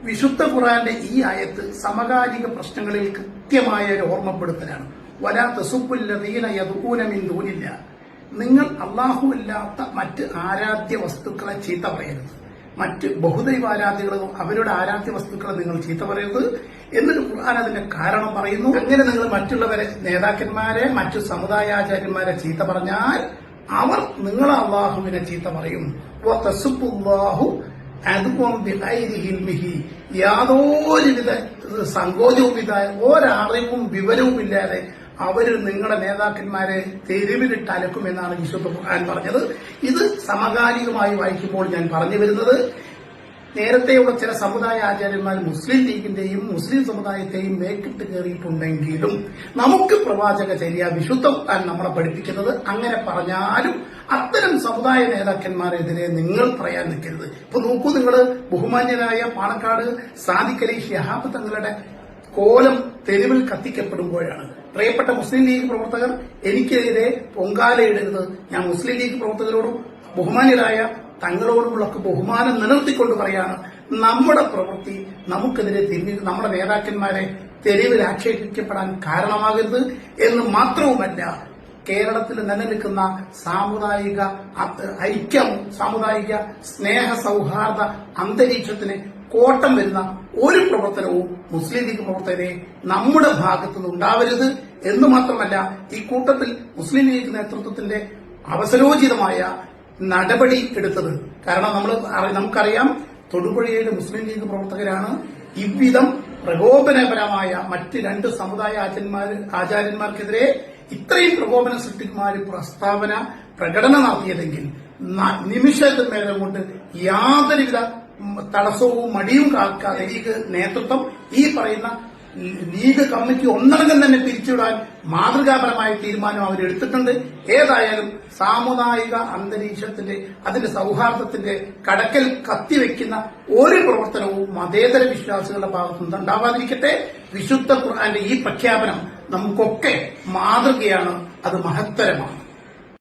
വിശുദ്ധ ഖുർആന്റെ ഈ ആയത്ത് സമകാലിക പ്രശ്നങ്ങളിൽ കൃത്യമായ ഒരു ഓർമ്മപ്പെടുത്തലാണ്. വലാ തസുബ്ബുല്ലദീന യദ്ഊന മിൻ ദൂനില്ലാ, നിങ്ങൾ അല്ലാഹു അല്ലാത്ത മറ്റ് ആരാധ്യ വസ്തുക്കളെ ചീത്ത പറയരുത്. മറ്റ് ബഹുദൈവാരാധികളോ അവരുടെ ആരാധ്യ വസ്തുക്കളെ നിങ്ങൾ ചീത്ത പറയരുത്. എന്നിട്ട് ഖുർആൻ അതിന്റെ കാരണം പറയുന്നു. അങ്ങനെ നിങ്ങൾ മറ്റുള്ളവരെ, നേതാക്കന്മാരെ, മറ്റു സമുദായാചാര്യന്മാരെ ചീത്ത പറഞ്ഞാൽ അവർ നിങ്ങളെ അള്ളാഹുവിനെ ചീത്ത പറയും. യാതൊരുവിധ സങ്കോചവുമില്ല, ഒരറിവും വിവരവുമില്ലാതെ അവര് നിങ്ങളുടെ നേതാക്കന്മാരെ തെരുവിലിട്ട് അലക്കുമെന്നാണ് വിശുദ്ധ ഖുർആൻ പറഞ്ഞത്. ഇത് സമകാലികമായി വായിക്കുമ്പോൾ ഞാൻ പറഞ്ഞു വരുന്നത്, നേരത്തെയുള്ള ചില സമുദായ ആചാര്യന്മാർ മുസ്ലിം ലീഗിന്റെയും മുസ്ലിം സമുദായത്തെയും മേക്കിട്ട് കയറിയിട്ടുണ്ടെങ്കിലും നമുക്ക് പ്രവാചകചര്യ വിശുദ്ധ ഖുർആൻ നമ്മളെ പഠിപ്പിക്കുന്നത് അങ്ങനെ പറഞ്ഞാലും അത്തരം സമുദായ നേതാക്കന്മാരെതിരെ നിങ്ങൾ പറയാൻ നിൽക്കരുത്. ഇപ്പൊ നോക്കൂ, നിങ്ങൾ ബഹുമാന്യനായ പാണക്കാട് സാദിഖ് അലി ശിഹാബ് തങ്ങളുടെ കോലം തെരുവിൽ കത്തിക്കപ്പെടുമ്പോഴാണ് പ്രിയപ്പെട്ട മുസ്ലിം ലീഗ് പ്രവർത്തകർ എനിക്കെതിരെ പൊങ്കാലയിടരുത്. ഞാൻ മുസ്ലിം ലീഗ് പ്രവർത്തകരോടും ബഹുമാന്യരായ തങ്ങളോടുമുള്ളൊക്കെ ബഹുമാനം നിലനിർത്തിക്കൊണ്ട് പറയാണ്, നമ്മുടെ പ്രവൃത്തി നമുക്കെതിരെ തിരിഞ്ഞ് നമ്മുടെ നേതാക്കന്മാരെ തെരുവിൽ ആക്ഷേപിക്കപ്പെടാൻ കാരണമാകരുത് എന്ന് മാത്രവുമല്ല, കേരളത്തിൽ നിലനിൽക്കുന്ന സാമുദായിക ഐക്യം, സാമുദായിക സ്നേഹ സൗഹാർദ്ദ അന്തരീക്ഷത്തിന് കോട്ടം വരുന്ന ഒരു പ്രവർത്തനവും മുസ്ലിം ലീഗ് പ്രവർത്തകരെ നമ്മുടെ ഭാഗത്തുനിന്ന് ഉണ്ടാവരുത് എന്ന് മാത്രമല്ല, ഈ കൂട്ടത്തിൽ മുസ്ലിം ലീഗ് നേതൃത്വത്തിന്റെ അവസരോചിതമായ നടപടി എടുത്തത്. കാരണം നമുക്കറിയാം, തൊടുപുഴയിലെ മുസ്ലിം ലീഗ് പ്രവർത്തകരാണ് ഇவ்விധം പ്രകോപനപരമായ മറ്റ് രണ്ട് സമുദായ ആചാര്യന്മാർക്കെതിരെ ഇത്രയും പ്രകോപനം സൃഷ്ടിക്കുന്ന പ്രസ്താവന പ്രകടനം നടത്തിയതെങ്കിൽ നിമിഷത്തിനേരം കൊണ്ട് യാതൊരുവിധ തടസ്സവും മടിയും കാക്കാതെ ലീഗ് നേതൃത്വം ഈ പറയുന്ന ലീഗ് കമ്മിറ്റി ഒന്നടങ്കം തന്നെ പിരിച്ചുവിടാൻ മാതൃകാപരമായ തീരുമാനം അവരെടുത്തിട്ടുണ്ട്. ഏതായാലും സാമുദായിക അന്തരീക്ഷത്തിന്റെ, അതിന്റെ സൗഹാർദ്ദത്തിന്റെ കടക്കൽ കത്തിവെക്കുന്ന ഒരു പ്രവർത്തനവും മതേതര വിശ്വാസികളുടെ ഭാഗത്തുനിന്ന് ഉണ്ടാവാതിരിക്കട്ടെ. വിശുദ്ധ ഖുർആന്റെ ഈ പ്രഖ്യാപനം നമുക്കൊക്കെ മാതൃകയാണ്, അത് മഹത്തരമാണ്.